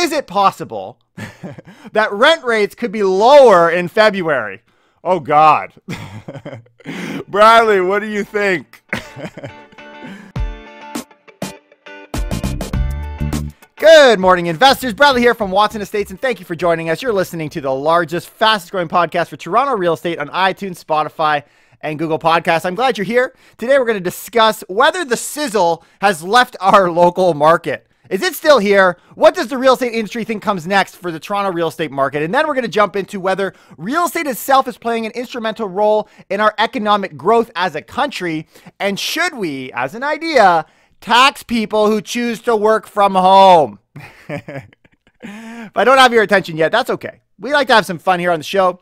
is it possible that rent rates could be lower in February? Oh, God. Bradley, what do you think? Good morning, investors. Bradley here from Watson Estates, and thank you for joining us. You're listening to the largest, fastest growing podcast for Toronto real estate on iTunes, Spotify, and Google Podcasts. I'm glad you're here. Today, we're going to discuss whether the Sizzle has left our local market. Is it still here? What does the real estate industry think comes next for the Toronto real estate market? And then we're going to jump into whether real estate itself is playing an instrumental role in our economic growth as a country. And should we, as an idea, tax people who choose to work from home? If I don't have your attention yet, that's okay. We like to have some fun here on the show.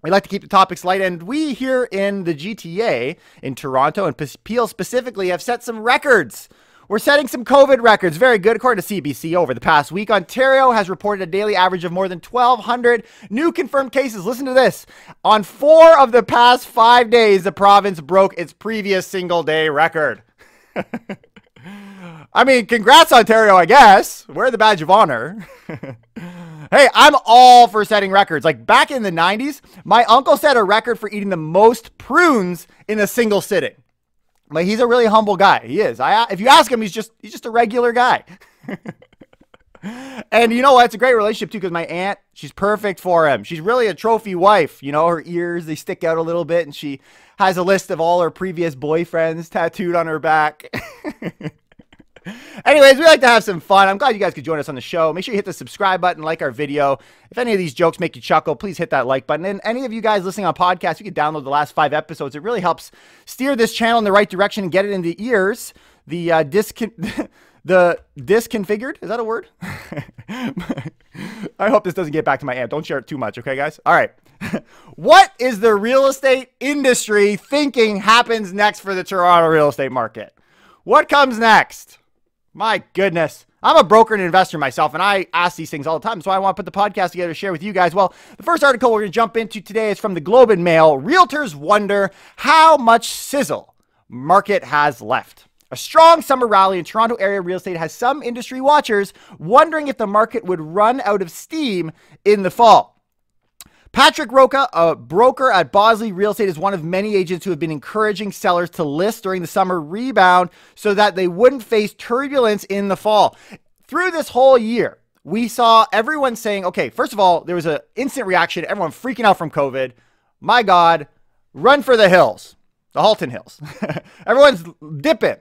We like to keep the topics light, and we here in the GTA, in Toronto and Peel specifically, have set some records. We're setting some COVID records. Very good. According to CBC, over the past week, Ontario has reported a daily average of more than 1,200 new confirmed cases. Listen to this. On 4 of the past 5 days, the province broke its previous single-day record. I mean, congrats, Ontario, I guess. Wear the badge of honor. Hey, I'm all for setting records. Like back in the 90s, my uncle set a record for eating the most prunes in a single sitting. But he's a really humble guy. He is. If you ask him, he's just a regular guy. And you know what? It's a great relationship, too, because my aunt, she's perfect for him. She's really a trophy wife. You know, her ears, they stick out a little bit, and she has a list of all her previous boyfriends tattooed on her back. Anyways, we like to have some fun. I'm glad you guys could join us on the show. Make sure you hit the subscribe button, like our video. If any of these jokes make you chuckle, please hit that like button. And any of you guys listening on podcasts, you can download the last 5 episodes. It really helps steer this channel in the right direction and get it in the ears. The disconfigured, is that a word? I hope this doesn't get back to my aunt. Don't share it too much, okay, guys? All right. What is the real estate industry thinking happens next for the Toronto real estate market? What comes next? My goodness. I'm a broker and investor myself, and I ask these things all the time, so I want to put the podcast together to share with you guys. Well, the first article we're going to jump into today is from the Globe and Mail. Realtors wonder how much Sizzle market has left. A strong summer rally in Toronto area real estate has some industry watchers wondering if the market would run out of steam in the fall. Patrick Roca, a broker at Bosley Real Estate, is one of many agents who have been encouraging sellers to list during the summer rebound so that they wouldn't face turbulence in the fall. Through this whole year, we saw everyone saying, okay, first of all, there was an instant reaction, everyone freaking out from COVID. My God, run for the hills, the Halton Hills. Everyone's dipping.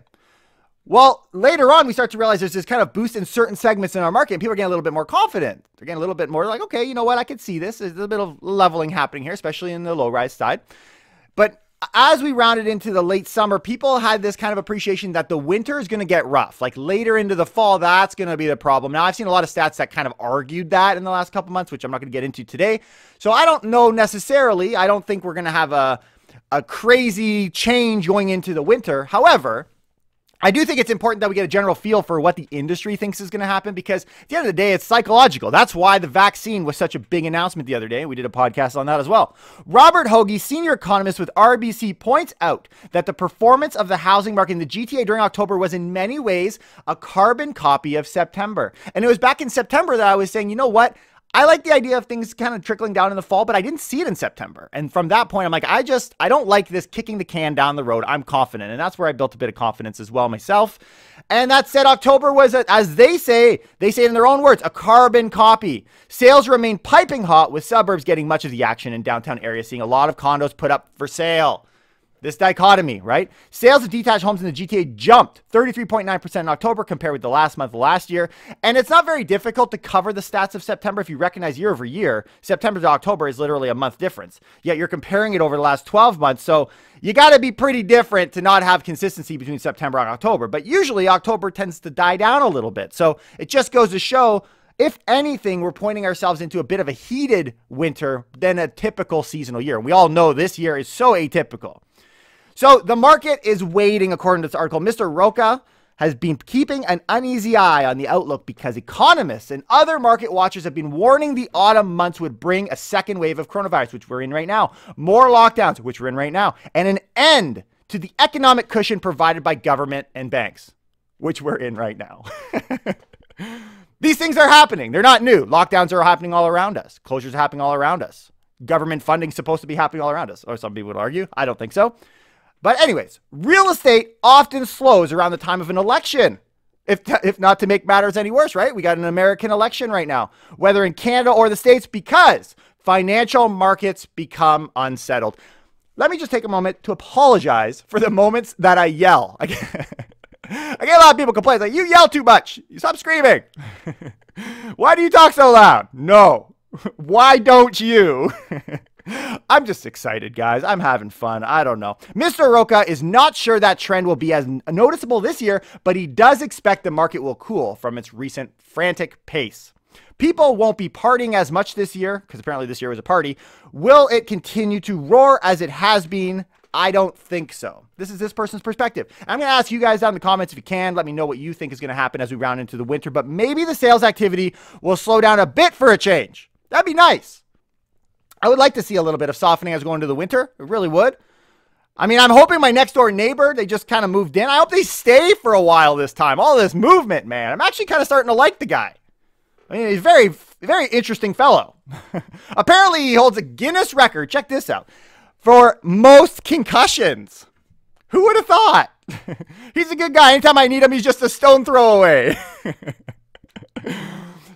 Well, later on, we start to realize there's this kind of boost in certain segments in our market, and people are getting a little bit more confident. They're getting a little bit more like, okay, you know what? I can see this. There's a little bit of leveling happening here, especially in the low-rise side. But as we rounded into the late summer, people had this kind of appreciation that the winter is going to get rough. Like later into the fall, that's going to be the problem. Now, I've seen a lot of stats that kind of argued that in the last couple months, which I'm not going to get into today. So I don't know necessarily. I don't think we're going to have a crazy change going into the winter. However, I do think it's important that we get a general feel for what the industry thinks is going to happen, because at the end of the day, it's psychological. That's why the vaccine was such a big announcement the other day. We did a podcast on that as well. Robert Hoagie, senior economist with RBC, points out that the performance of the housing market in the GTA during October was in many ways a carbon copy of September. And it was back in September that I was saying, you know what? I like the idea of things kind of trickling down in the fall, but I didn't see it in September. And from that point, I'm like, I don't like this kicking the can down the road. I'm confident. And that's where I built a bit of confidence as well myself. And that said, October was, as they say it in their own words, a carbon copy. Sales remain piping hot, with suburbs getting much of the action in downtown areas, seeing a lot of condos put up for sale. This dichotomy, right? Sales of detached homes in the GTA jumped 33.9% in October compared with the last month of last year. And it's not very difficult to cover the stats of September if you recognize year over year. September to October is literally a month difference. Yet you're comparing it over the last 12 months. So you got to be pretty different to not have consistency between September and October. But usually October tends to die down a little bit. So it just goes to show, if anything, we're pointing ourselves into a bit of a heated winter than a typical seasonal year. We all know this year is so atypical. So the market is waiting, according to this article. Mr. Roca has been keeping an uneasy eye on the outlook because economists and other market watchers have been warning the autumn months would bring a second wave of coronavirus, which we're in right now, more lockdowns, which we're in right now, and an end to the economic cushion provided by government and banks, which we're in right now. These things are happening. They're not new. Lockdowns are happening all around us. Closures are happening all around us. Government funding is supposed to be happening all around us. Or some people would argue. I don't think so. But anyways, real estate often slows around the time of an election. If not to make matters any worse, right? We got an American election right now, whether in Canada or the States, because financial markets become unsettled. Let me just take a moment to apologize for the moments that I yell. I get a lot of people complain, like, you yell too much. You stop screaming. Why do you talk so loud? No. Why don't you? I'm just excited, guys. I'm having fun. I don't know. Mr. Roca is not sure that trend will be as noticeable this year, but he does expect the market will cool from its recent frantic pace. People won't be partying as much this year, because apparently this year was a party. Will it continue to roar as it has been? I don't think so. This is this person's perspective. I'm going to ask you guys down in the comments if you can. Let me know what you think is going to happen as we round into the winter, but maybe the sales activity will slow down a bit for a change. That'd be nice. I would like to see a little bit of softening as we go into the winter. It really would. I mean, I'm hoping my next door neighbor, they just kind of moved in. I hope they stay for a while this time. All this movement, man. I'm actually kind of starting to like the guy. I mean, he's a very, very interesting fellow. Apparently, he holds a Guinness record. Check this out. For most concussions. Who would have thought? He's a good guy. Anytime I need him, he's just a stone throw away.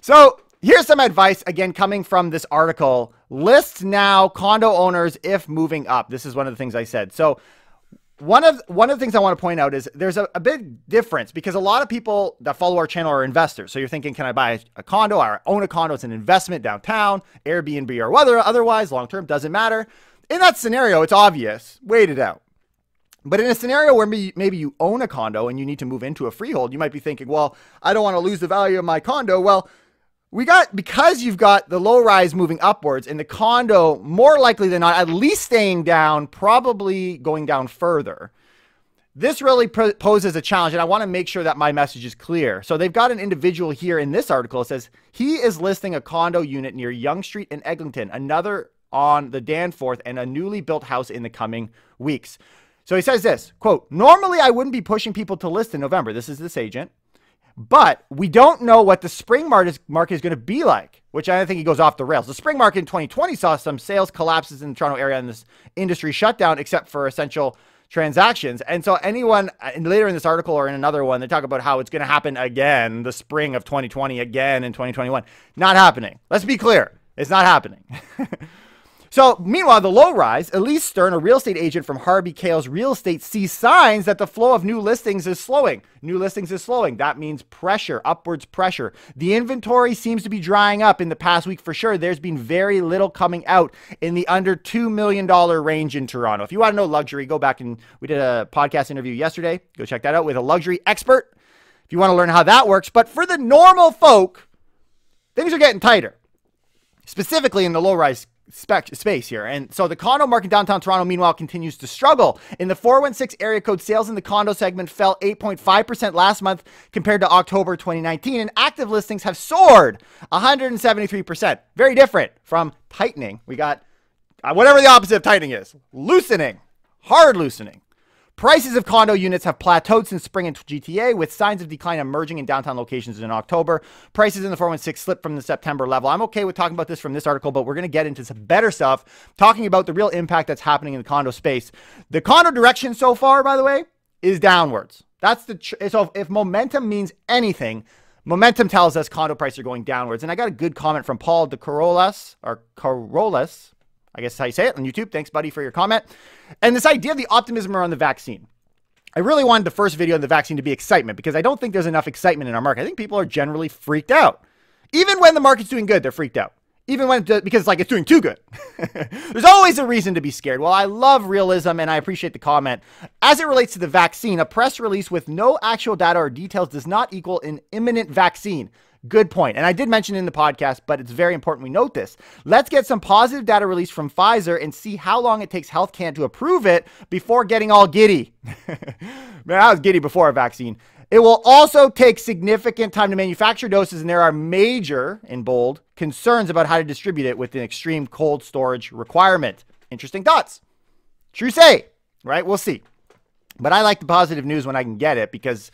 So here's some advice, again, coming from this article. List now condo owners if moving up. This is one of the things I said. So one of the things I want to point out is there's a big difference, because a lot of people that follow our channel are investors. So you're thinking, can I buy a condo or own a condo? It's an investment downtown, Airbnb or whether otherwise, long-term, doesn't matter. In that scenario, it's obvious. Wait it out. But in a scenario where maybe you own a condo and you need to move into a freehold, you might be thinking, well, I don't want to lose the value of my condo. Well, because you've got the low rise moving upwards and the condo more likely than not, at least staying down, probably going down further. This really poses a challenge, and I want to make sure that my message is clear. So they've got an individual here in this article. It says he is listing a condo unit near Yonge Street in Eglinton, another on the Danforth, and a newly built house in the coming weeks. So he says this, quote, normally I wouldn't be pushing people to list in November. This is this agent. But we don't know what the spring market is going to be like, which I think he goes off the rails. The spring market in 2020 saw some sales collapses in the Toronto area and this industry shutdown, except for essential transactions. And so anyone later in this article or in another one, they talk about how it's going to happen again, the spring of 2020, again in 2021. Not happening. Let's be clear. It's not happening. So meanwhile, the low rise, Elise Stern, a real estate agent from Harvey Kale's Real Estate, sees signs that the flow of new listings is slowing. New listings is slowing. That means pressure, upwards pressure. The inventory seems to be drying up in the past week for sure. There's been very little coming out in the under $2 million range in Toronto. If you want to know luxury, go back and we did a podcast interview yesterday. Go check that out with a luxury expert if you want to learn how that works. But for the normal folk, things are getting tighter, specifically in the low rise space here. And so the condo market downtown Toronto, meanwhile, continues to struggle. In the 416 area code, sales in the condo segment fell 8.5% last month compared to October 2019, and active listings have soared 173%. Very different from tightening. We got whatever the opposite of tightening is. Loosening. Hard loosening. Prices of condo units have plateaued since spring in GTA, with signs of decline emerging in downtown locations in October. Prices in the 416 slipped from the September level. I'm okay with talking about this from this article, but we're going to get into some better stuff, talking about the real impact that's happening in the condo space. The condo direction so far, by the way, is downwards. That's so if momentum means anything, momentum tells us condo prices are going downwards. And I got a good comment from Paul de Corollas, I guess that's how you say it on YouTube. Thanks, buddy, for your comment. And this idea of the optimism around the vaccine. I really wanted the first video on the vaccine to be excitement, because I don't think there's enough excitement in our market. I think people are generally freaked out. Even when the market's doing good, they're freaked out. Even when, because it's doing too good. There's always a reason to be scared. Well, I love realism, and I appreciate the comment. As it relates to the vaccine, a press release with no actual data or details does not equal an imminent vaccine. Good point. And I did mention in the podcast, but it's very important we note this. Let's get some positive data released from Pfizer and see how long it takes Health Canada to approve it before getting all giddy. Man, I was giddy before a vaccine. It will also take significant time to manufacture doses, and there are major, in bold, concerns about how to distribute it with an extreme cold storage requirement. Interesting thoughts. True say, right? We'll see. But I like the positive news when I can get it, because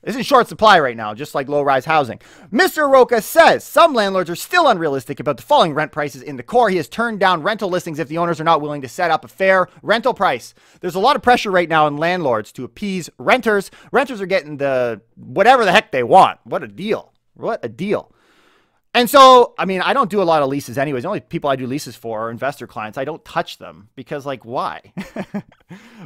It's in short supply right now, just like low-rise housing. Mr. Roca says some landlords are still unrealistic about the falling rent prices in the core. He has turned down rental listings if the owners are not willing to set up a fair rental price. There's a lot of pressure right now on landlords to appease renters. Renters are getting the whatever the heck they want. What a deal. What a deal. And so, I mean, I don't do a lot of leases anyways. The only people I do leases for are investor clients. I don't touch them because, like, why?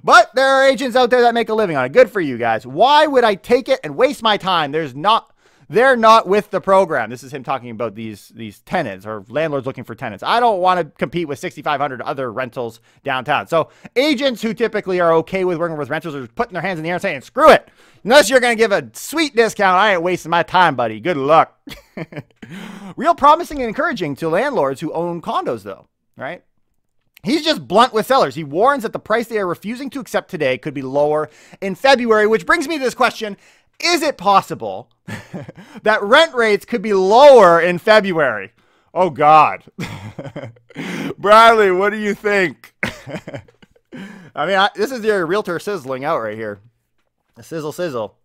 But there are agents out there that make a living on it. Good for you guys. Why would I take it and waste my time? They're not with the program. This is him talking about these tenants or landlords looking for tenants. I don't want to compete with 6,500 other rentals downtown. So agents who typically are okay with working with rentals are putting their hands in the air and saying, screw it. Unless you're going to give a sweet discount, I ain't wasting my time, buddy. Good luck. Real promising and encouraging to landlords who own condos, though, right? He's just blunt with sellers. He warns that the price they are refusing to accept today could be lower in February, which brings me to this question. Is it possible that rent rates could be lower in February? Oh, God. Bradley, what do you think? I mean, this is your realtor sizzling out right here. Sizzle, sizzle.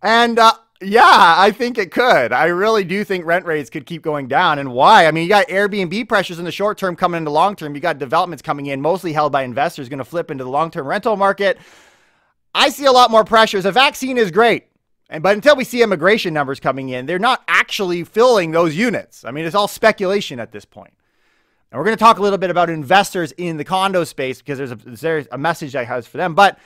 And yeah, I think it could. I really do think rent rates could keep going down. And why? I mean, you got Airbnb pressures in the short term coming into long term. You got developments coming in, mostly held by investors, going to flip into the long-term rental market. I see a lot more pressures. A vaccine is great. But until we see immigration numbers coming in, they're not actually filling those units. I mean, it's all speculation at this point. And we're going to talk a little bit about investors in the condo space because there's a message I have for them. But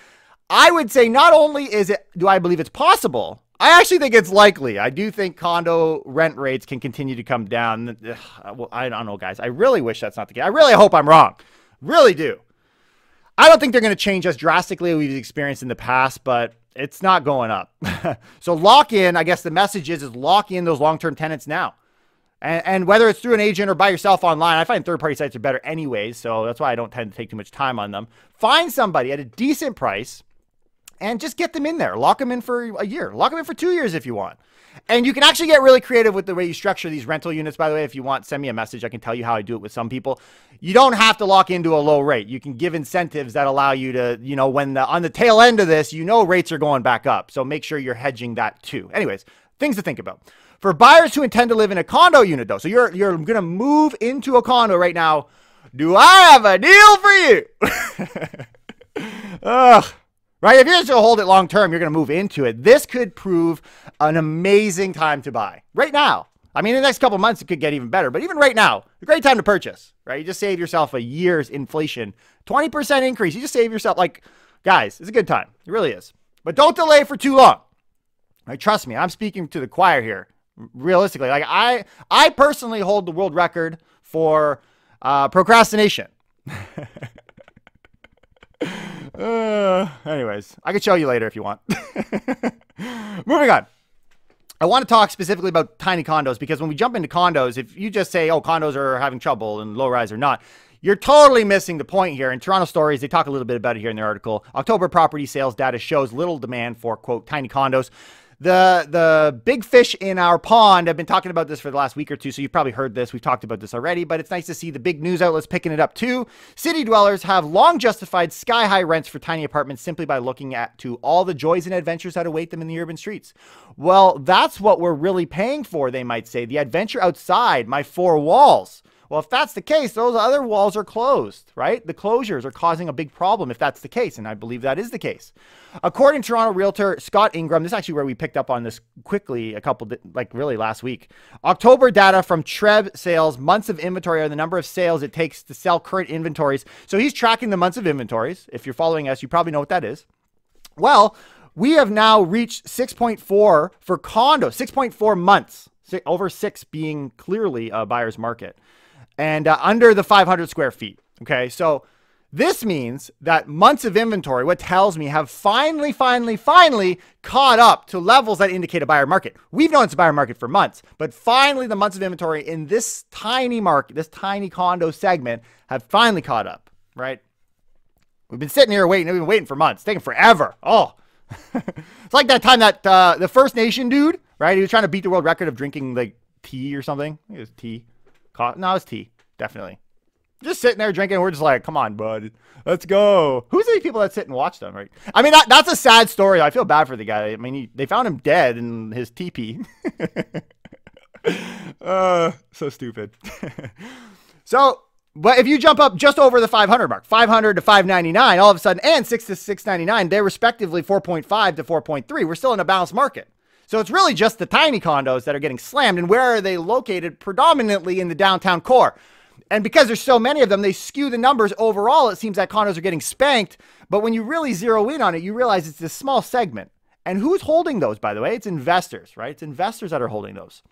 I would say not only do I believe it's possible, I actually think it's likely. I do think condo rent rates can continue to come down. Well, I don't know, guys. I really wish that's not the case. I really hope I'm wrong. Really do. I don't think they're going to change as drastically as we've experienced in the past, but it's not going up. So lock in, I guess the message is lock in those long-term tenants now. And whether it's through an agent or by yourself online, I find third-party sites are better anyways, so that's why I don't tend to take too much time on them. Find somebody at a decent price and just get them in there. Lock them in for a year. Lock them in for 2 years if you want. And you can actually get really creative with the way you structure these rental units, by the way. If you want, send me a message. I can tell you how I do it with some people. You don't have to lock into a low rate. You can give incentives that allow you to, you know, on the tail end of this, you know rates are going back up. So make sure you're hedging that too. Anyways, things to think about. For buyers who intend to live in a condo unit, though, so you're going to move into a condo right now, do I have a deal for you? Ugh. Right? If you're just going to hold it long term, you're going to move into it. This could prove an amazing time to buy right now. I mean, in the next couple of months, it could get even better. But even right now, a great time to purchase, right? You just save yourself a year's inflation, 20% increase. You just save yourself, like, guys, it's a good time. It really is. But don't delay for too long. Right? Trust me, I'm speaking to the choir here. Realistically, like I personally hold the world record for procrastination. Anyways, I could show you later if you want. Moving on. I want to talk specifically about tiny condos because when we jump into condos, if you just say, oh, condos are having trouble and low rise or not, you're totally missing the point here. In Toronto Stories, they talk a little bit about it here in their article. October property sales data shows little demand for, quote, tiny condos. The big fish in our pond, I've been talking about this for the last week or two, so you've probably heard this. We've talked about this already, but it's nice to see the big news outlets picking it up too. City dwellers have long justified sky-high rents for tiny apartments simply by looking to all the joys and adventures that await them in the urban streets. Well, that's what we're really paying for, they might say. The adventure outside my four walls. Well, if that's the case, those other walls are closed, right? The closures are causing a big problem if that's the case, and I believe that is the case. According to Toronto realtor Scott Ingram, this is actually where we picked up on this quickly really last week. October data from Treb sales, months of inventory are the number of sales it takes to sell current inventories. So he's tracking the months of inventories. If you're following us, you probably know what that is. Well, we have now reached 6.4 for condos, 6.4 months, over 6 being clearly a buyer's market. And under the 500 square feet. Okay, so this means that months of inventory, what tells me, have finally caught up to levels that indicate a buyer market. We've known it's a buyer market for months, but finally the months of inventory in this tiny market, this tiny condo segment, have finally caught up, right? We've been sitting here waiting. We've been waiting for months. It's taking forever. Oh, it's like that time that the First Nation dude, right? He was trying to beat the world record of drinking like tea or something. I think it was tea. No, it's tea. Definitely. just sitting there drinking. We're just like, come on, bud. Let's go. Who's these people that sit and watch them, right? I mean, that's a sad story. I feel bad for the guy. I mean, they found him dead in his teepee. So stupid. So, but if you jump up just over the 500 mark, 500 to 599, all of a sudden, and 6 to 699, they're respectively 4.5 to 4.3. We're still in a balanced market. So it's really just the tiny condos that are getting slammed. And where are they located? Predominantly in the downtown core. And because there's so many of them, they skew the numbers overall. It seems that condos are getting spanked. But when you really zero in on it, you realize it's this small segment. And who's holding those, by the way? It's investors, right? It's investors that are holding those.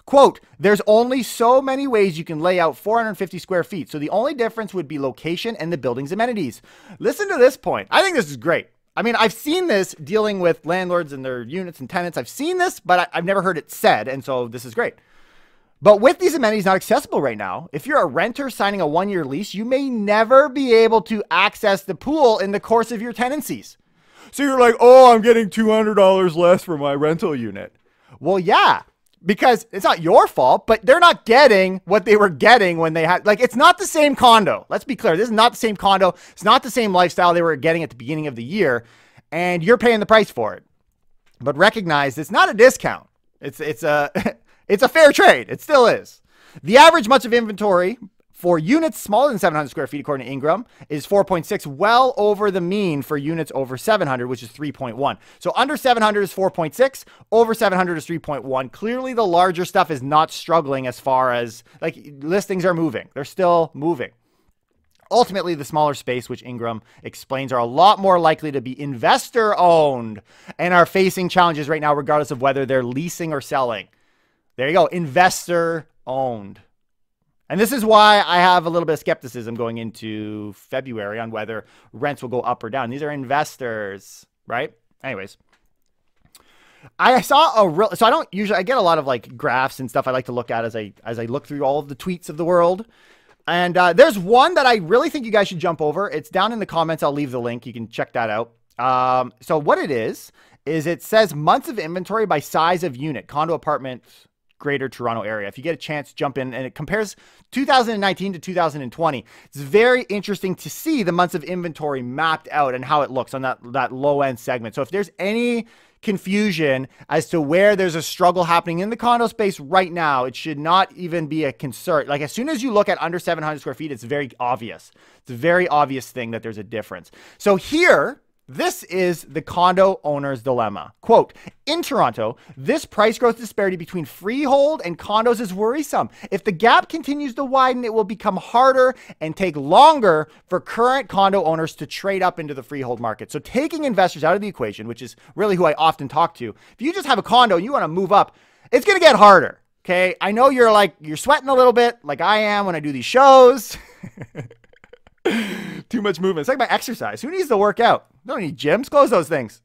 Quote, there's only so many ways you can lay out 450 square feet. So the only difference would be location and the building's amenities. Listen to this point. I think this is great. I mean, I've seen this dealing with landlords and their units and tenants. I've seen this, but I've never heard it said. And so this is great. But with these amenities not accessible right now, if you're a renter signing a 1-year lease, you may never be able to access the pool in the course of your tenancies. So you're like, oh, I'm getting $200 less for my rental unit. Well, yeah. Because it's not your fault, but they're not getting what they were getting when they had, like, it's not the same condo. Let's be clear. This is not the same condo. It's not the same lifestyle they were getting at the beginning of the year, and you're paying the price for it. But recognize it's not a discount. It's a, it's a fair trade. It still is. The average months of inventory for units smaller than 700 square feet, according to Ingram, is 4.6, well over the mean for units over 700, which is 3.1. So under 700 is 4.6, over 700 is 3.1. Clearly, the larger stuff is not struggling as far as, like, listings are moving. They're still moving. Ultimately, the smaller space, which Ingram explains, are a lot more likely to be investor-owned and are facing challenges right now, regardless of whether they're leasing or selling. There you go, investor-owned. And this is why I have a little bit of skepticism going into February on whether rents will go up or down. These are investors, right? Anyways, I saw so I don't usually, I get a lot of like graphs and stuff I like to look at as I look through all of the tweets of the world. And there's one that I really think you guys should jump over. It's down in the comments. I'll leave the link. You can check that out. So what it is it says months of inventory by size of unit, condo, apartment, Greater Toronto area. If you get a chance, jump in, and it compares 2019 to 2020. It's very interesting to see the months of inventory mapped out and how it looks on that low end segment. So if there's any confusion as to where there's a struggle happening in the condo space right now, it should not even be a concern. Like, as soon as you look at under 700 square feet, it's very obvious. It's a very obvious thing that there's a difference. So here, this is the condo owner's dilemma. Quote, in Toronto, this price growth disparity between freehold and condos is worrisome. If the gap continues to widen, it will become harder and take longer for current condo owners to trade up into the freehold market. So taking investors out of the equation, which is really who I often talk to, if you just have a condo and you want to move up, it's going to get harder. Okay. I know you're sweating a little bit like I am when I do these shows. Too much movement. It's like my exercise. Who needs to work out? Don't need gyms. Close those things.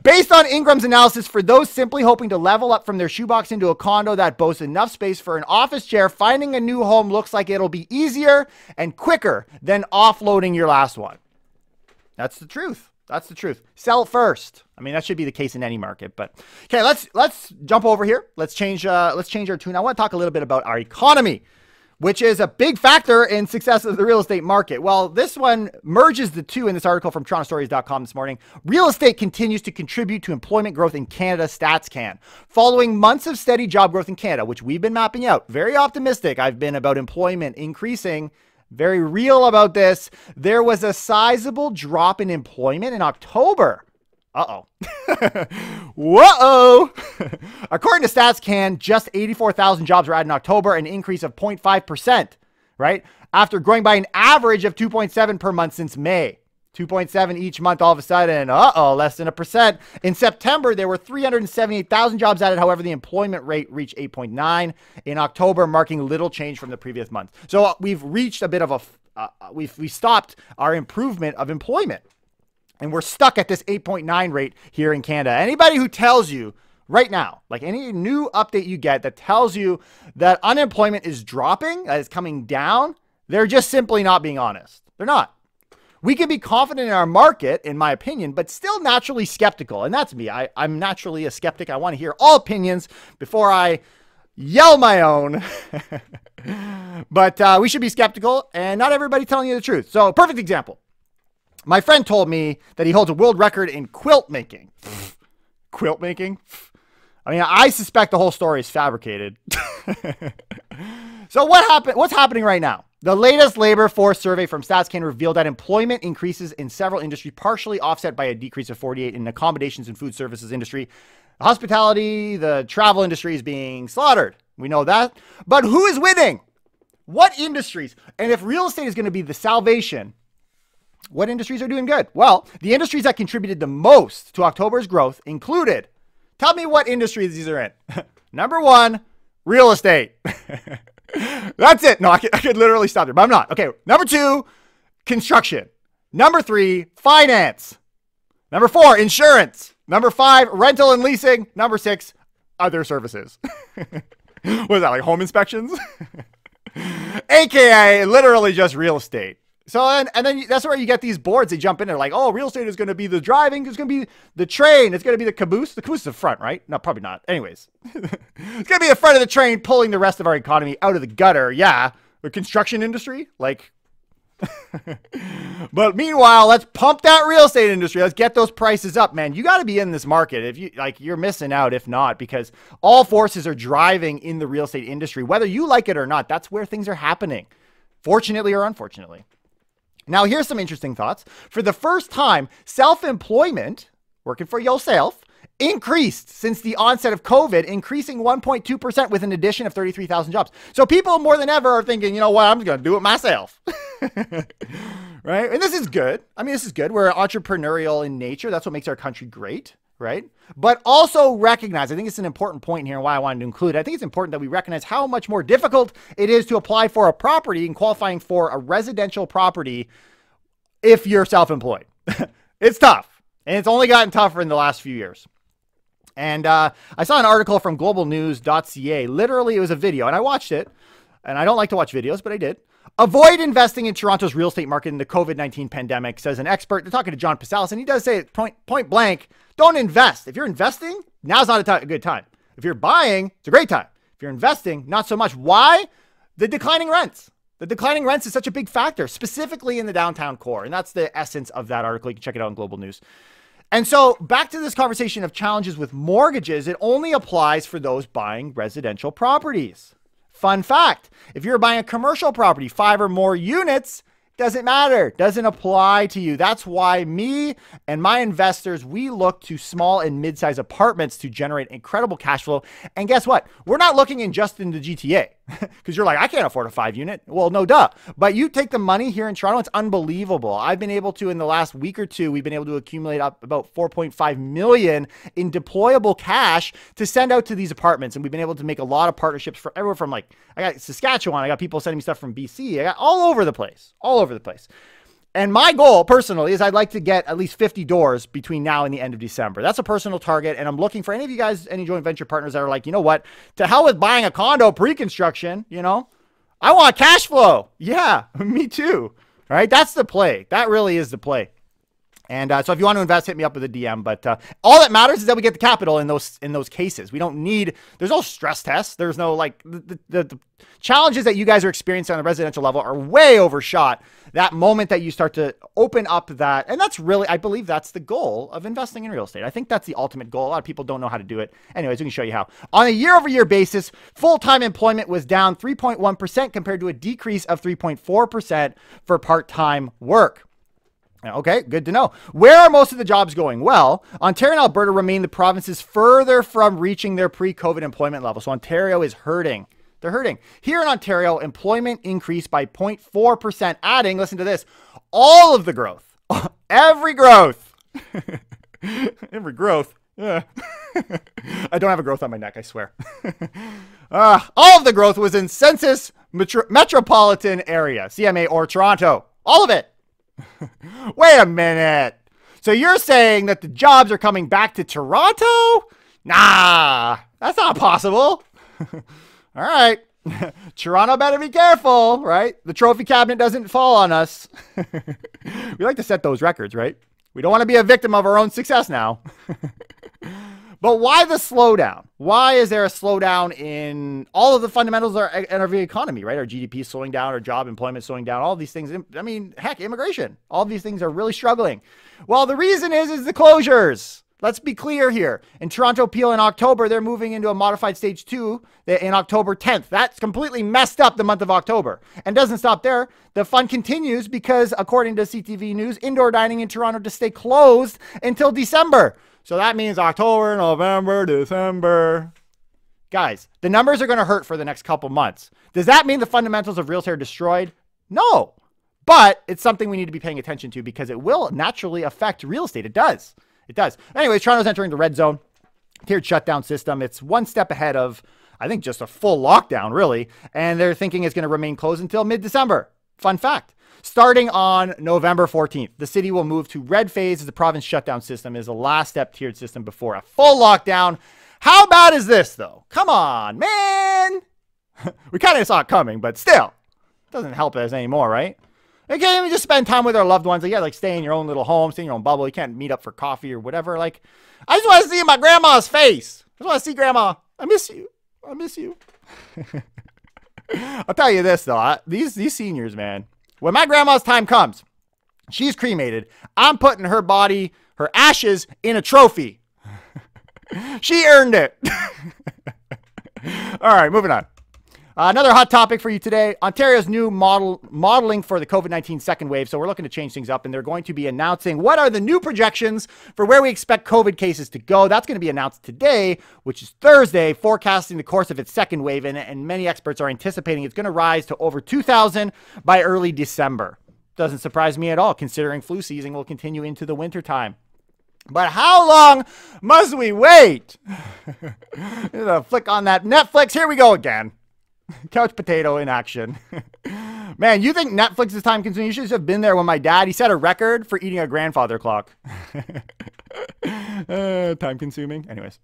Based on Ingram's analysis, for those simply hoping to level up from their shoebox into a condo that boasts enough space for an office chair, finding a new home looks like it'll be easier and quicker than offloading your last one. That's the truth. That's the truth. Sell it first. I mean, that should be the case in any market. But okay, let's jump over here. Let's change our tune. I want to talk a little bit about our economy, which is a big factor in success of the real estate market. Well, this one merges the two in this article from TorontoStories.com this morning. Real estate continues to contribute to employment growth in Canada, StatsCan. Following months of steady job growth in Canada, which we've been mapping out, very optimistic I've been about employment increasing, very real about this. There was a sizable drop in employment in October. Uh-oh. Whoa. According to StatsCan, just 84,000 jobs were added in October, an increase of 0.5%, right? After growing by an average of 2.7 per month since May. 2.7 each month, all of a sudden, less than 1%. In September, there were 378,000 jobs added. However, the employment rate reached 8.9 in October, marking little change from the previous month. So we've reached a bit of we stopped our improvement of employment. And we're stuck at this 8.9 rate here in Canada. Anybody who tells you right now, like any new update you get that tells you that unemployment is dropping, that it's coming down, they're just simply not being honest. They're not. We can be confident in our market, in my opinion, but still naturally skeptical. And that's me. I'm naturally a skeptic. I want to hear all opinions before I yell my own. But we should be skeptical, and not everybody telling you the truth. So, perfect example. My friend told me that he holds a world record in quilt making. Quilt making? I mean, I suspect the whole story is fabricated. So what's happening right now? The latest labor force survey from Stats Canada revealed that employment increases in several industries, partially offset by a decrease of 48 in the accommodations and food services industry. The hospitality, the travel industry is being slaughtered. We know that. But who is winning? What industries? And if real estate is going to be the salvation, what industries are doing good? Well, the industries that contributed the most to October's growth included, tell me what industries these are in. Number one, real estate. That's it. No, I could literally stop there, but I'm not. Okay. Number two, construction. Number three, finance. Number four, insurance. Number five, rental and leasing. Number six, other services. What is that, like home inspections? AKA literally just real estate. So, and then that's where you get these boards. They jump in there like, oh, real estate is going to be the driving. It's going to be the train. It's going to be the caboose. The caboose is the front, right? No, probably not. Anyways, it's going to be the front of the train pulling the rest of our economy out of the gutter. Yeah. The construction industry, like, but meanwhile, let's pump that real estate industry. Let's get those prices up, man. You got to be in this market. If you like, you're missing out if not, because all forces are driving in the real estate industry, whether you like it or not. That's where things are happening, fortunately or unfortunately. Now, here's some interesting thoughts. For the first time, self-employment, working for yourself, increased since the onset of COVID, increasing 1.2% with an addition of 33,000 jobs. So people more than ever are thinking, you know what, I'm going to do it myself. Right? And this is good. I mean, this is good. We're entrepreneurial in nature. That's what makes our country great, right? But also recognize, I think it's an important point here and why I wanted to include it. I think it's important that we recognize how much more difficult it is to apply for a property and qualifying for a residential property if you're self-employed. It's tough. And it's only gotten tougher in the last few years. And I saw an article from globalnews.ca. Literally, it was a video, and I watched it. And I don't like to watch videos, but I did. Avoid investing in Toronto's real estate market in the COVID-19 pandemic, says an expert. They're talking to John Pasalis, and he does say point blank, don't invest. If you're investing, now's not a good time. If you're buying, it's a great time. If you're investing, not so much. Why? The declining rents. The declining rents is such a big factor, specifically in the downtown core. And that's the essence of that article. You can check it out on Global News. And so back to this conversation of challenges with mortgages, it only applies for those buying residential properties. Fun fact, if you're buying a commercial property, 5 or more units, doesn't matter, doesn't apply to you. That's why me and my investors, we look to small and mid-sized apartments to generate incredible cash flow. And guess what? We're not looking in just in the GTA because you're like, I can't afford a 5-unit. Well, no duh. But you take the money here in Toronto, it's unbelievable. I've been able to, in the last week or two, we've been able to accumulate up about 4.5 million in deployable cash to send out to these apartments. And we've been able to make a lot of partnerships for everywhere from, like, I got Saskatchewan, I got people sending me stuff from BC, I got all over the place. And my goal personally is I'd like to get at least 50 doors between now and the end of December. That's a personal target. And I'm looking for any of you guys, any joint venture partners that are like, you know what, to hell with buying a condo pre-construction, you know, I want cash flow. Yeah, me too. Right. That's the play. That really is the play. And so if you want to invest, hit me up with a DM. But all that matters is that we get the capital in those cases. We don't need, there's no stress test. There's no, like, the challenges that you guys are experiencing on the residential level are way overshot. That moment that you start to open up that, and that's really, I believe that's the goal of investing in real estate. I think that's the ultimate goal. A lot of people don't know how to do it. Anyways, we can show you how. On a year-over-year basis, full-time employment was down 3.1% compared to a decrease of 3.4% for part-time work. Okay, good to know. Where are most of the jobs going? Well, Ontario and Alberta remain the provinces further from reaching their pre-COVID employment level. So Ontario is hurting. They're hurting. Here in Ontario, employment increased by 0.4%, adding, listen to this, all of the growth. Every growth. Every growth. Yeah. I don't have a growth on my neck, I swear. All of the growth was in census metropolitan area, CMA or Toronto. All of it. Wait a minute. So you're saying that the jobs are coming back to Toronto? Nah, that's not possible. All right. Toronto better be careful, right? The trophy cabinet doesn't fall on us. We like to set those records, right? We don't want to be a victim of our own success now. But why the slowdown? Why is there a slowdown in all of the fundamentals in our economy, right? Our GDP is slowing down, our job employment is slowing down, all of these things. I mean, heck, immigration, all of these things are really struggling. Well, the reason is the closures. Let's be clear here. In Toronto Peel in October, they're moving into a modified stage 2 in October 10th. That's completely messed up the month of October. And doesn't stop there. The fun continues because, according to CTV News, indoor dining in Toronto to stay closed until December. So that means October, November, December. Guys, the numbers are going to hurt for the next couple months. Does that mean the fundamentals of real estate are destroyed? No. But it's something we need to be paying attention to because it will naturally affect real estate. It does. It does. Anyways, Toronto's entering the red zone. Tiered shutdown system. It's one step ahead of, I think, just a full lockdown, really. And they're thinking it's going to remain closed until mid-December. Fun fact. Starting on November 14th, the city will move to red phase as the province shutdown system is the last step tiered system before a full lockdown. How bad is this, though? Come on, man. We kind of saw it coming, but still, it doesn't help us anymore, right? Okay, let me just spend time with our loved ones. Like, yeah, like stay in your own little home, stay in your own bubble. You can't meet up for coffee or whatever. Like, I just want to see my grandma's face. I just want to see grandma. I miss you. I miss you. I'll tell you this, though. These seniors, man, when my grandma's time comes, she's cremated. I'm putting her body, her ashes, in a trophy. She earned it. All right, moving on. Another hot topic for you today, Ontario's new modeling for the COVID-19 second wave. So we're looking to change things up, and they're going to be announcing what are the new projections for where we expect COVID cases to go. That's going to be announced today, which is Thursday, forecasting the course of its second wave. And many experts are anticipating it's going to rise to over 2,000 by early December. Doesn't surprise me at all, considering flu season will continue into the wintertime. But how long must we wait? A flick on that Netflix. Here we go again. Couch potato in action. Man, you think Netflix is time consuming? You should have been there when my dad, he set a record for eating a grandfather clock. Time consuming. Anyways.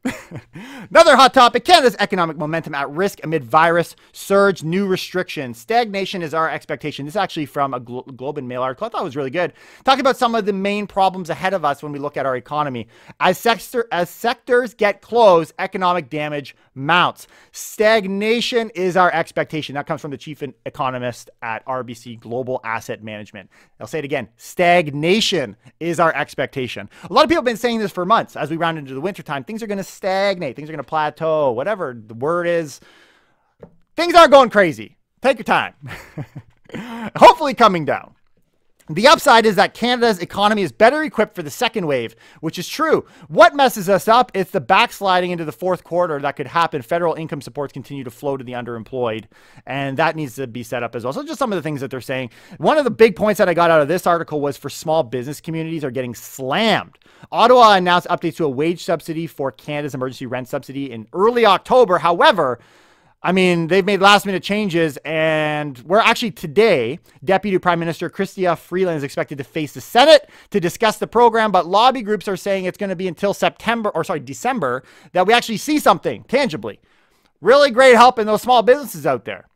Another hot topic, Canada's economic momentum at risk amid virus surge, new restrictions. Stagnation is our expectation. This is actually from a Globe and Mail article. I thought it was really good. Talking about some of the main problems ahead of us when we look at our economy. As sectors get closed, economic damage mounts. Stagnation is our expectation. That comes from the chief economist at RBC Global Asset Management. I'll say it again. Stagnation is our expectation. A lot of people have been saying this for months. As we round into the wintertime, things are going to stagnate. Things are going to plateau, whatever the word is. Things aren't going crazy. Take your time. Hopefully coming down. The upside is that Canada's economy is better equipped for the second wave, which is true. What messes us up? It's the backsliding into the fourth quarter that could happen. Federal income supports continue to flow to the underemployed, and that needs to be set up as well. So just some of the things that they're saying. One of the big points that I got out of this article was for small business communities are getting slammed. Ottawa announced updates to a wage subsidy for Canada's emergency rent subsidy in early October. However, I mean, they've made last minute changes, and we're actually today, Deputy Prime Minister Chrystia Freeland is expected to face the Senate to discuss the program, but lobby groups are saying it's going to be until December that we actually see something tangibly. Really great help in those small businesses out there.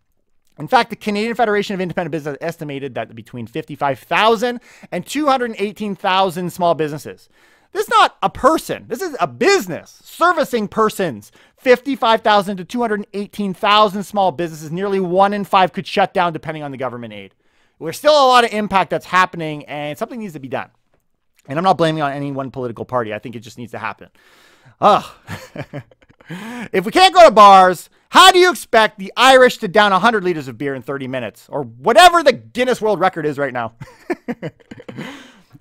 In fact, the Canadian Federation of Independent Business estimated that between 55,000 and 218,000 small businesses. This is not a person. This is a business servicing persons. 55,000 to 218,000 small businesses. Nearly 1 in 5 could shut down depending on the government aid. There's still a lot of impact that's happening, and something needs to be done. And I'm not blaming on any one political party. I think it just needs to happen. If we can't go to bars, how do you expect the Irish to down 100 liters of beer in 30 minutes? Or whatever the Guinness World Record is right now.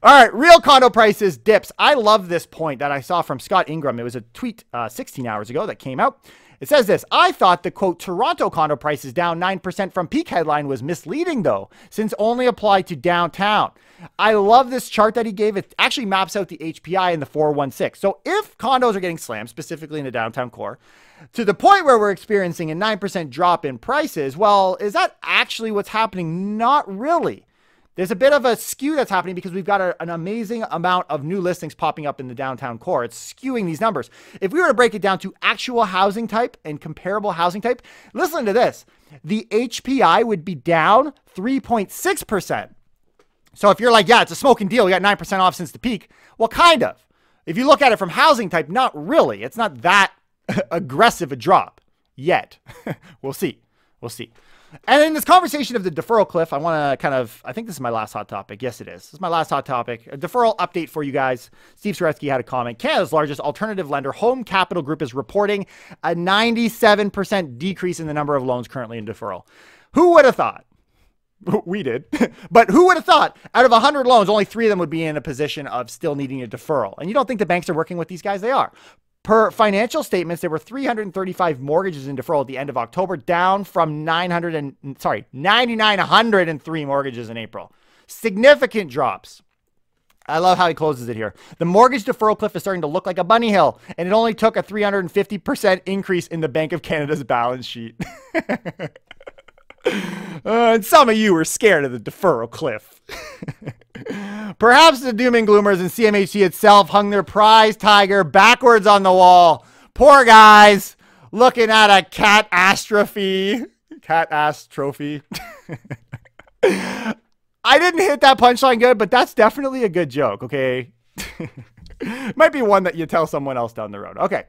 All right, real condo prices dips. I love this point that I saw from Scott Ingram. It was a tweet 16 hours ago that came out. It says this: I thought the quote Toronto condo prices down 9% from peak headline was misleading though, since only applied to downtown. I love this chart that he gave. It actually maps out the HPI in the 416. So if condos are getting slammed, specifically in the downtown core, to the point where we're experiencing a 9% drop in prices, well, is that actually what's happening? Not really. There's a bit of a skew that's happening because we've got an amazing amount of new listings popping up in the downtown core. It's skewing these numbers. If we were to break it down to actual housing type and comparable housing type, listen to this. The HPI would be down 3.6%. So if you're like, yeah, it's a smoking deal, we got 9% off since the peak. Well, kind of. If you look at it from housing type, not really. It's not that aggressive a drop yet. We'll see. We'll see. And in this conversation of the deferral cliff, I want to I think this is my last hot topic. Yes, it is. This is my last hot topic. A deferral update for you guys. Steve Saretsky had a comment. Canada's largest alternative lender, Home Capital Group, is reporting a 97% decrease in the number of loans currently in deferral. Who would have thought? We did. But who would have thought out of 100 loans, only 3 of them would be in a position of still needing a deferral? And you don't think the banks are working with these guys? They are. Per financial statements, there were 335 mortgages in deferral at the end of October, down from 9,903 mortgages in April. Significant drops. I love how he closes it here. The mortgage deferral cliff is starting to look like a bunny hill, and it only took a 350% increase in the Bank of Canada's balance sheet. And some of you were scared of the deferral cliff. Perhaps the doom and gloomers and CMHC itself hung their prize tiger backwards on the wall. Poor guys looking at a catastrophe. Catastrophe. I didn't hit that punchline good, but that's definitely a good joke, okay? Might be one that you tell someone else down the road. Okay.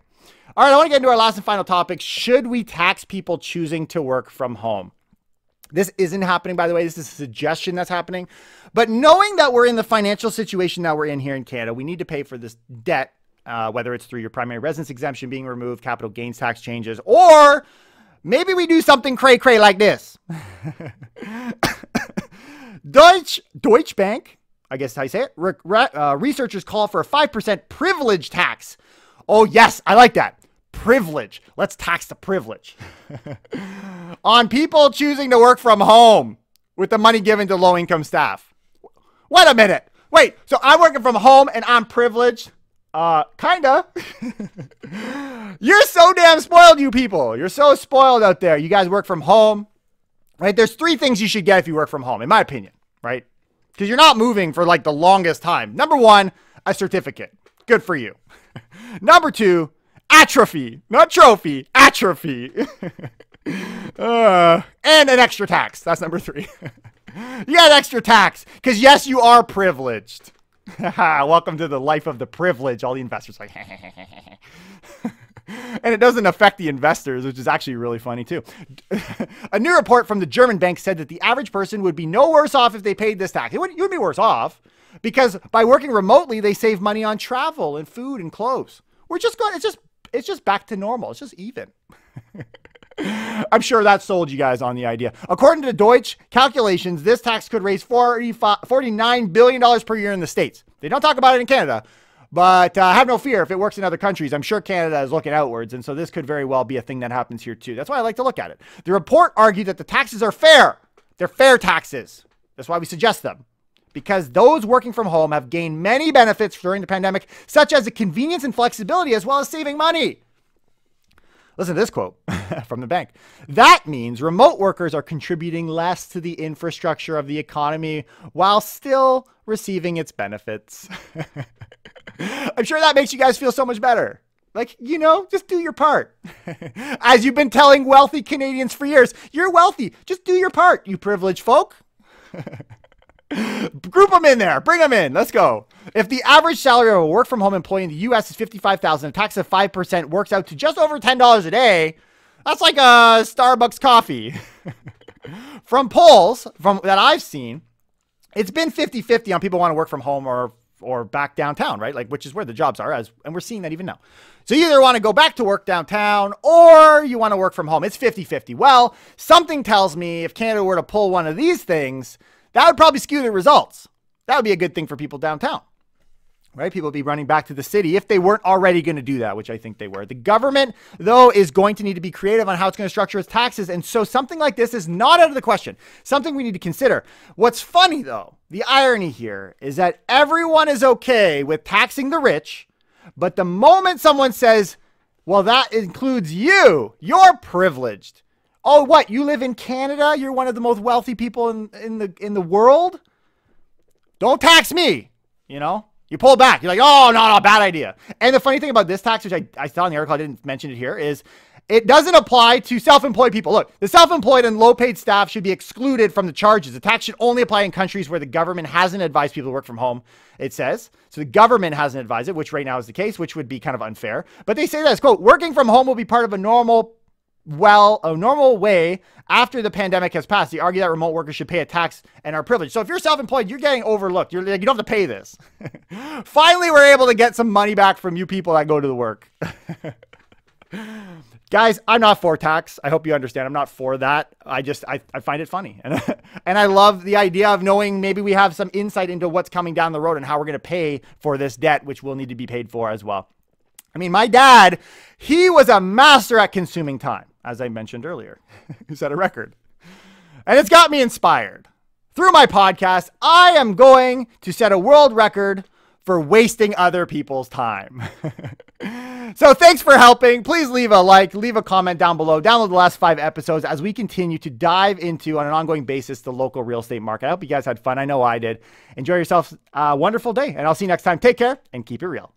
All right, I want to get into our last and final topic. Should we tax people choosing to work from home? This isn't happening, by the way. This is a suggestion that's happening. But knowing that we're in the financial situation that we're in here in Canada, we need to pay for this debt, whether it's through your primary residence exemption being removed, capital gains tax changes, or maybe we do something cray-cray like this. Deutsche Bank, I guess how you say it, researchers call for a 5% privilege tax. Oh, yes, I like that. Privilege. Let's tax the privilege on people choosing to work from home with the money given to low-income staff. Wait a minute. Wait, so I'm working from home and I'm privileged? Kinda. You're so damn spoiled, you people. You're so spoiled out there. You guys work from home, right? There's 3 things you should get if you work from home, in my opinion, right? Because you're not moving for like the longest time. Number 1, a certificate. Good for you. Number 2, atrophy, not trophy, atrophy. And an extra tax. That's number 3. You got extra tax because, yes, you are privileged. Welcome to the life of the privilege. All the investors are like, and it doesn't affect the investors, which is actually really funny too. A new report from the German bank said that the average person would be no worse off if they paid this tax. You would be worse off because by working remotely, they save money on travel and food and clothes. We're just going, it's just back to normal. It's just even. I'm sure that sold you guys on the idea. According to Deutsche calculations, this tax could raise $49 billion per year in the States. They don't talk about it in Canada, but have no fear. If it works in other countries, I'm sure Canada is looking outwards. And so this could very well be a thing that happens here too. That's why I like to look at it. The report argued that the taxes are fair. They're fair taxes. That's why we suggest them. Because those working from home have gained many benefits during the pandemic, such as the convenience and flexibility, as well as saving money. Listen to this quote from the bank. That means remote workers are contributing less to the infrastructure of the economy while still receiving its benefits. I'm sure that makes you guys feel so much better. Like, you know, just do your part. As you've been telling wealthy Canadians for years, you're wealthy. Just do your part, you privileged folk. Group them in there. Bring them in. Let's go. If the average salary of a work from home employee in the U.S. is $55,000, a tax of 5% works out to just over $10 a day. That's like a Starbucks coffee. From polls that I've seen, it's been 50-50 on people want to work from home or back downtown, right? Like, which is where the jobs are, and we're seeing that even now. So you either want to go back to work downtown or you want to work from home. It's 50-50. Well, something tells me if Canada were to pull one of these things, that would probably skew the results. That would be a good thing for people downtown, right? People would be running back to the city if they weren't already going to do that, which I think they were. The government, though, is going to need to be creative on how it's going to structure its taxes. And so something like this is not out of the question. Something we need to consider. What's funny, though, the irony here is that everyone is okay with taxing the rich. But the moment someone says, well, that includes you, you're privileged. Oh, what? You live in Canada? You're one of the most wealthy people in the world? Don't tax me. You know, you pull back. You're like, oh, no, bad idea. And the funny thing about this tax, which I saw in the article, I didn't mention it here, is It doesn't apply to self-employed people. Look, the self-employed and low-paid staff should be excluded from the charges. The tax should only apply in countries where the government hasn't advised people to work from home, it says. So the government hasn't advised it, which right now is the case, which would be kind of unfair. But they say this, quote, working from home will be part of a normal way after the pandemic has passed. They argue that remote workers should pay a tax and are privileged. So if you're self-employed, you're getting overlooked. You don't have to pay this. Finally, we're able to get some money back from you people that go to the work. Guys, I'm not for tax. I hope you understand. I'm not for that. I find it funny. And I love the idea of knowing maybe we have some insight into what's coming down the road and how we're going to pay for this debt, which will need to be paid for as well. I mean, my dad, he was a master at consuming time, as I mentioned earlier. He set a record. And it's got me inspired. Through my podcast, I am going to set a world record for wasting other people's time. So thanks for helping. Please leave a like, leave a comment down below. Download the last 5 episodes as we continue to dive into, on an ongoing basis, the local real estate market. I hope you guys had fun. I know I did. Enjoy yourselves. A wonderful day, and I'll see you next time. Take care and keep it real.